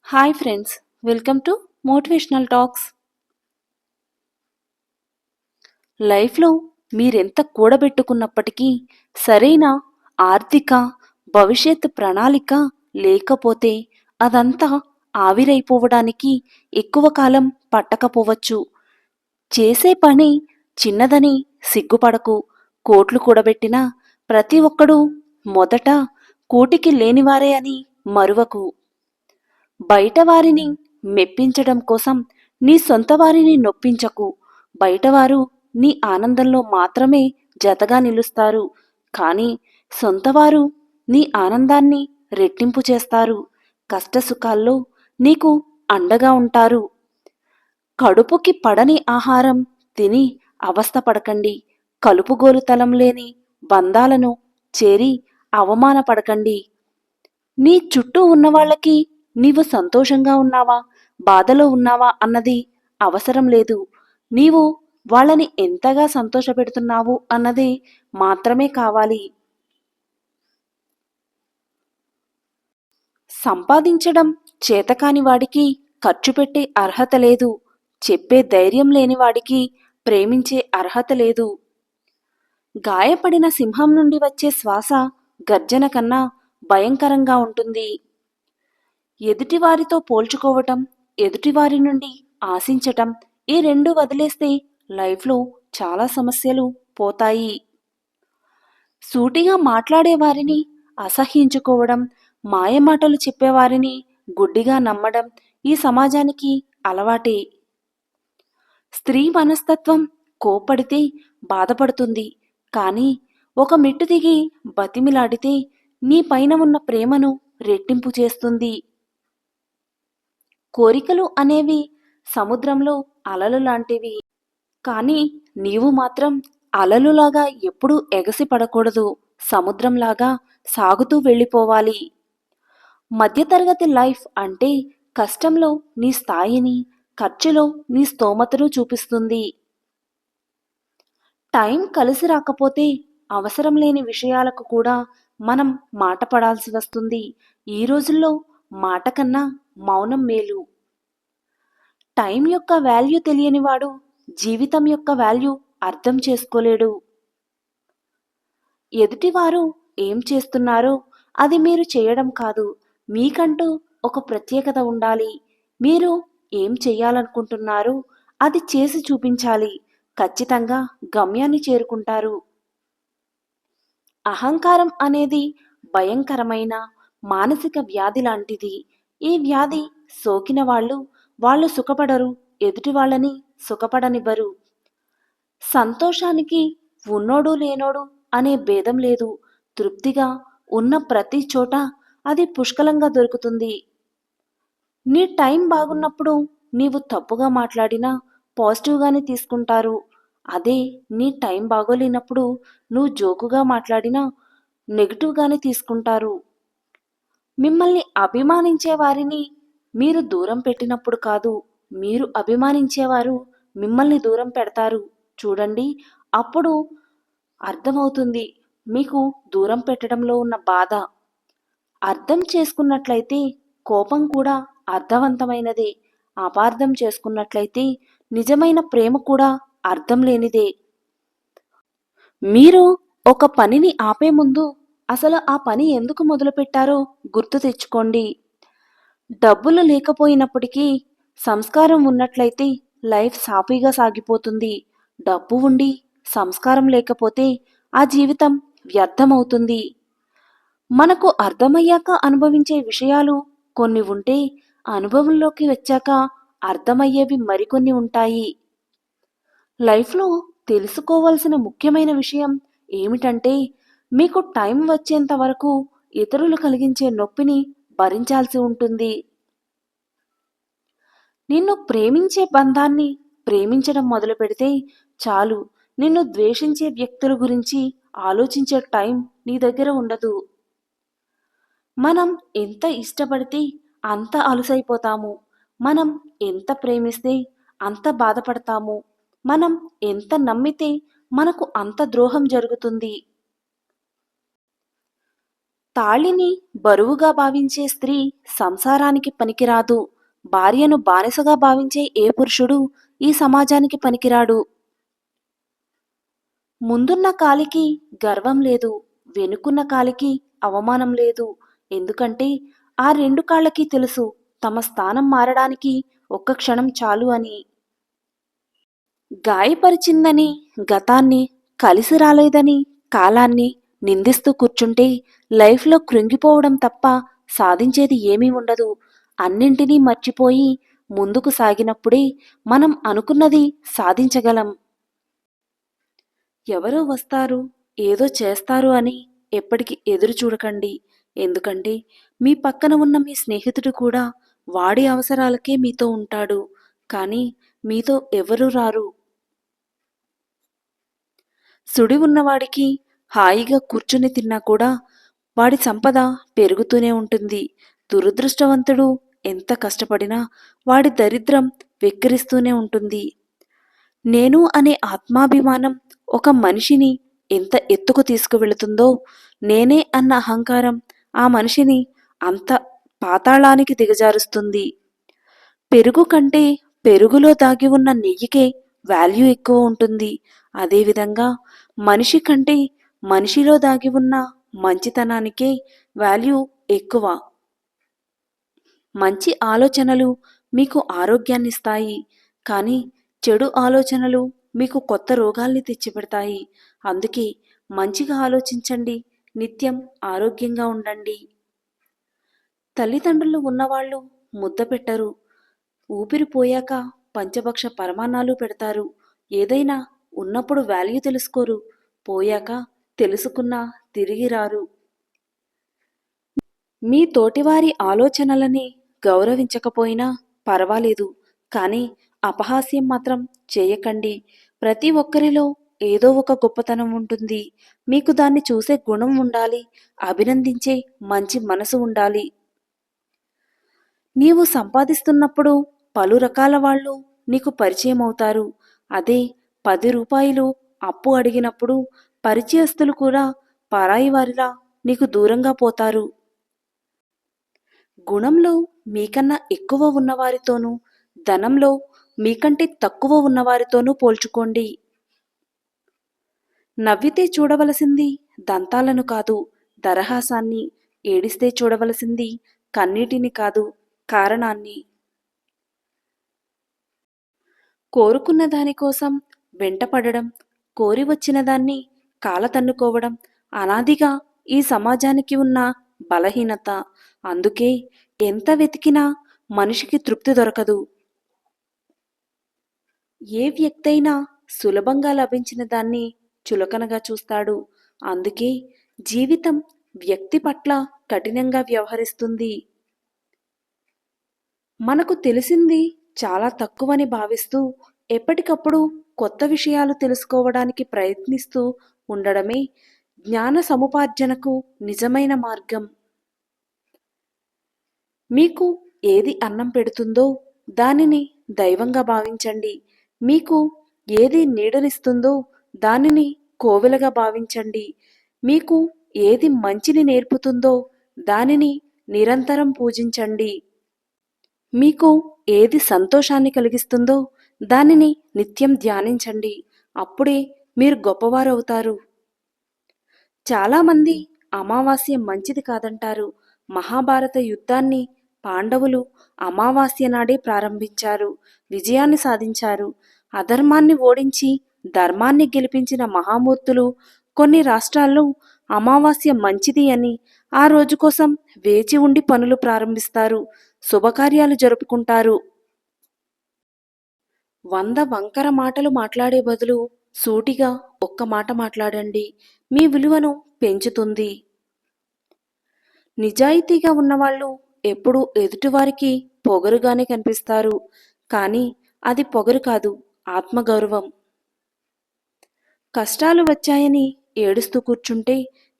Hi friends, welcome to motivational talks. లైఫ్లో మీరెంత కూడబెట్టుకున్నప్పటికీ సరైన ఆర్థిక భవిష్యత్ ప్రణాళిక లేకపోతే అదంతా ఆవిరైపోవడానికి ఎక్కువ కాలం పట్టకపోవచ్చు. చేసే పని చిన్నదని సిగ్గుపడకు. కోట్లు కూడబెట్టిన ప్రతి ఒక్కడూ మొదట కూటికి లేనివారే అని మరువకు. బయటవారిని మెప్పించడం కోసం నీ సొంత వారిని నొప్పించకు. బయటవారు నీ ఆనందంలో మాత్రమే జతగా నిలుస్తారు, కానీ సొంతవారు నీ ఆనందాన్ని రెట్టింపు చేస్తారు. కష్టసుఖాల్లో నీకు అండగా ఉంటారు. కడుపుకి పడని ఆహారం తిని అవస్థపడకండి. కలుపుగోలుతలం లేని బంధాలను చేరి అవమానపడకండి. నీ చుట్టూ ఉన్నవాళ్ళకి నీవు సంతోషంగా ఉన్నావా, బాధలో ఉన్నావా అన్నది అవసరం లేదు. నీవు వాళ్ళని ఎంతగా సంతోషపెడుతున్నావు అన్నది మాత్రమే కావాలి. సంపాదించడం చేతకాని వాడికి ఖర్చు పెట్టే అర్హత లేదు. చెప్పే ధైర్యం లేని వాడికి ప్రేమించే అర్హత లేదు. గాయపడిన సింహం నుండి వచ్చే శ్వాస గర్జన కన్నా భయంకరంగా ఉంటుంది. ఎదుటివారితో పోల్చుకోవటం, ఎదుటివారి నుండి ఆశించటం, ఈ రెండు వదిలేస్తే లైఫ్లో చాలా సమస్యలు పోతాయి. సూటిగా మాట్లాడేవారిని అసహ్యించుకోవడం, మాయమాటలు చెప్పేవారిని గుడ్డిగా నమ్మడం ఈ సమాజానికి అలవాటే. స్త్రీ మనస్తత్వం కోప్పడితే బాధపడుతుంది, కానీ ఒక మెట్టు దిగి బతిమిలాడితే నీ పైన ఉన్న ప్రేమను రెట్టింపు చేస్తుంది. కోరికలు అనేవి సముద్రంలో అలలు లాంటివి, కానీ నీవు మాత్రం అలలులాగా ఎప్పుడూ ఎగసి పడకూడదు. సముద్రంలాగా సాగుతూ వెళ్ళిపోవాలి. మధ్యతరగతి లైఫ్ అంటే కష్టంలో నీ స్థాయిని, ఖర్చులో నీ స్తోమతను చూపిస్తుంది. టైం కలిసి రాకపోతే అవసరం లేని విషయాలకు కూడా మనం మాట పడాల్సి వస్తుంది. ఈ రోజుల్లో మాట కన్నా మౌనం మేలు. టైం యొక్క వాల్యూ తెలియనివాడు జీవితం యొక్క వాల్యూ అర్థం చేసుకోలేడు. ఎదుటివారు ఏం చేస్తున్నారో అది మీరు చేయడం కాదు, మీకంటూ ఒక ప్రత్యేకత ఉండాలి. మీరు ఏం చెయ్యాలనుకుంటున్నారో అది చేసి చూపించాలి. ఖచ్చితంగా గమ్యాన్ని చేరుకుంటారు. అహంకారం అనేది భయంకరమైన మానసిక వ్యాధి లాంటిది. ఈ వ్యాధి సోకిన వాళ్ళు సుఖపడరు, ఎదుటి వాళ్ళని సుఖపడనివ్వరు. సంతోషానికి ఉన్నోడు లేనోడు అనే భేదం లేదు. తృప్తిగా ఉన్న ప్రతి చోట అది పుష్కలంగా దొరుకుతుంది. నీ టైం బాగున్నప్పుడు నీవు తప్పుగా మాట్లాడినా పాజిటివ్గానే తీసుకుంటారు. అదే నీ టైం బాగోలేనప్పుడు నువ్వు జోకుగా మాట్లాడినా నెగిటివ్గానే తీసుకుంటారు. మిమ్మల్ని అభిమానించే వారిని మీరు దూరం పెట్టినప్పుడు కాదు, మీరు అభిమానించేవారు మిమ్మల్ని దూరం పెడతారు. చూడండి, అప్పుడు అర్థమవుతుంది మీకు దూరం పెట్టడంలో ఉన్న బాధ. అర్థం చేసుకున్నట్లయితే కోపం కూడా అర్థవంతమైనదే. అపార్థం చేసుకున్నట్లయితే నిజమైన ప్రేమ కూడా అర్థం లేనిదే. మీరు ఒక పనిని ఆపే ముందు అసలు ఆ పని ఎందుకు మొదలుపెట్టారో గుర్తు తెచ్చుకోండి. డబ్బులు లేకపోయినప్పటికీ సంస్కారం ఉన్నట్లయితే లైఫ్ సాఫీగా సాగిపోతుంది. డబ్బు ఉండి సంస్కారం లేకపోతే ఆ జీవితం వ్యర్థమవుతుంది. మనకు అర్థమయ్యాక అనుభవించే విషయాలు కొన్ని ఉంటే, అనుభవంలోకి వచ్చాక అర్థమయ్యేవి మరికొన్ని ఉంటాయి. లైఫ్లో తెలుసుకోవాల్సిన ముఖ్యమైన విషయం ఏమిటంటే, మీకు టైం వచ్చేంత వరకు ఇతరులు కలిగించే నొప్పిని భరించాల్సి ఉంటుంది. నిన్ను ప్రేమించే బంధాన్ని ప్రేమించడం మొదలు పెడితే చాలు, నిన్ను ద్వేషించే వ్యక్తుల గురించి ఆలోచించే టైం నీ దగ్గర ఉండదు. మనం ఎంత ఇష్టపడితే అంత అలుసైపోతాము. మనం ఎంత ప్రేమిస్తే అంత బాధపడతాము. మనం ఎంత నమ్మితే మనకు అంత ద్రోహం జరుగుతుంది. తాళిని బరువుగా భావించే స్త్రీ సంసారానికి పనికిరాదు. భార్యను బానిసగా భావించే ఏ పురుషుడు ఈ సమాజానికి పనికిరాడు. ముందున్న కాలికి గర్వం లేదు, వెనుకున్న కాలికి అవమానం లేదు. ఎందుకంటే ఆ రెండు కాళ్ళకి తెలుసు తమ స్థానం మారడానికి ఒక్క క్షణం చాలు అని. గాయపరిచిందని గతాన్ని, కలిసి రాలేదని కాలాన్ని నిందిస్తూ కూర్చుంటే లైఫ్లో కృంగిపోవడం తప్ప సాధించేది ఏమీ ఉండదు. అన్నింటినీ మర్చిపోయి ముందుకు సాగినప్పుడే మనం అనుకున్నది సాధించగలం. ఎవరో వస్తారు, ఏదో చేస్తారు అని ఎప్పటికీ ఎదురు చూడకండి. ఎందుకంటే మీ పక్కన ఉన్న మీ స్నేహితుడు కూడా వాడి అవసరాలకే మీతో ఉంటాడు, కానీ మీతో ఎవరూ రారు. సుడి ఉన్నవాడికి హాయిగా కూర్చుని తిన్నా కూడా వాడి సంపద పెరుగుతూనే ఉంటుంది. దురదృష్టవంతుడు ఎంత కష్టపడినా వాడి దరిద్రం వెక్కిరిస్తూనే ఉంటుంది. నేను అనే ఆత్మాభిమానం ఒక మనిషిని ఎంత ఎత్తుకు తీసుకువెళుతుందో, నేనే అన్న అహంకారం ఆ మనిషిని అంత పాతాళానికి దిగజారుస్తుంది. పెరుగు కంటే పెరుగులో దాగి ఉన్న నెయ్యికే వాల్యూ ఎక్కువ ఉంటుంది. అదేవిధంగా మనిషి కంటే మనిషిలో దాగి ఉన్న మంచితనానికే వాల్యూ ఎక్కువ. మంచి ఆలోచనలు మీకు ఆరోగ్యాన్నిస్తాయి, కానీ చెడు ఆలోచనలు మీకు కొత్త రోగాల్ని తెచ్చిపెడతాయి. అందుకే మంచిగా ఆలోచించండి, నిత్యం ఆరోగ్యంగా ఉండండి. తల్లిదండ్రులు ఉన్నవాళ్ళు ముద్ద పెట్టరు, ఊపిరిపోయాక పంచభక్ష పరమాన్నాలు పెడతారు. ఏదైనా ఉన్నప్పుడు వాల్యూ తెలుసుకోరు, పోయాక తెలుసుకున్నా తిరిగి రారు. మీ తోటివారి ఆలోచనలని గౌరవించకపోయినా పర్వాలేదు, కానీ అపహాస్యం మాత్రం చేయకండి. ప్రతి ఒక్కరిలో ఏదో ఒక గొప్పతనం ఉంటుంది. మీకు దాన్ని చూసే గుణం ఉండాలి, అభినందించే మంచి మనసు ఉండాలి. నీవు సంపాదిస్తున్నప్పుడు పలు రకాల వాళ్ళు నీకు పరిచయం అవుతారు. అదే 10 రూపాయలు అప్పు అడిగినప్పుడు పరిచయస్తులు కూడా పరాయి వారిలా నీకు దూరంగా పోతారు. గుణంలో మీకన్నా ఎక్కువ ఉన్నవారితోనూ, ధనంలో మీకంటే తక్కువ ఉన్నవారితోనూ పోల్చుకోండి. నవ్వితే చూడవలసింది దంతాలను కాదు, దరహాసాన్ని. ఏడిస్తే చూడవలసింది కన్నీటిని కాదు, కారణాన్ని. కోరుకున్న దానికోసం వెంటపడడం, కోరి వచ్చిన దాన్ని కాలతన్నుకోవడం అనాదిగా ఈ సమాజానికి ఉన్న బలహీనత. అందుకే ఎంత వెతికినా మనిషికి తృప్తి దొరకదు. ఏ వ్యక్తైనా సులభంగా లభించిన దాన్ని చులకనగా చూస్తాడు. అందుకే జీవితం వ్యక్తి పట్ల కఠినంగా వ్యవహరిస్తుంది. మనకు తెలిసింది చాలా తక్కువని భావిస్తూ ఎప్పటికప్పుడు కొత్త విషయాలు తెలుసుకోవడానికి ప్రయత్నిస్తూ ఉండడమే జ్ఞాన సముపార్జనకు నిజమైన మార్గం. మీకు ఏది అన్నం పెడుతుందో దానిని దైవంగా భావించండి. మీకు ఏది నీడనిస్తుందో దానిని కోవెలగా భావించండి. మీకు ఏది మంచిని నేర్పుతుందో దానిని నిరంతరం పూజించండి. మీకు ఏది సంతోషాన్ని కలిగిస్తుందో దానిని నిత్యం ధ్యానించండి. అప్పుడే మీరు గొప్పవారవుతారు. చాలామంది అమావాస్య మంచిది కాదంటారు. మహాభారత యుద్ధాన్ని పాండవులు అమావాస్య నాడే ప్రారంభించారు, విజయాన్ని సాధించారు. అధర్మాన్ని ఓడించి ధర్మాన్ని గెలిపించిన మహామూర్తులు కొన్ని రాష్ట్రాల్లో అమావాస్య మంచిది అని ఆ రోజు కోసం వేచి ఉండి పనులు ప్రారంభిస్తారు, శుభకార్యాలు జరుపుకుంటారు. 100 వంకర మాటలు మాట్లాడే బదులు సూటిగా ఒక్క మాట మాట్లాడండి, మీ విలువను పెంచుతుంది. నిజాయితీగా ఉన్నవాళ్ళు ఎప్పుడూ ఎదుటివారికి పొగరుగానే కనిపిస్తారు, కానీ అది పొగరు కాదు, ఆత్మగౌరవం. కష్టాలు వచ్చాయని ఏడుస్తూ కూర్చుంటే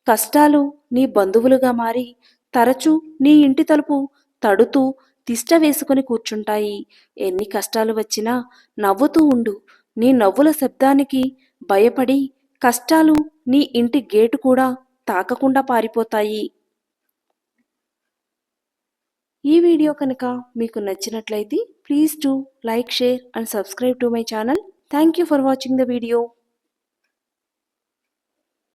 కష్టాలు నీ బంధువులుగా మారి తరచూ నీ ఇంటి తలుపు తడుతూ తిష్ట వేసుకుని కూర్చుంటాయి. ఎన్ని కష్టాలు వచ్చినా నవ్వుతూ ఉండు. నీ నవ్వుల శబ్దానికి భయపడి కష్టాలు నీ ఇంటి గేటు కూడా తాకకుండా పారిపోతాయి. ఈ వీడియో కనుక మీకు నచ్చినట్లయితే please do like, share and subscribe to my channel. Thank you for watching the video.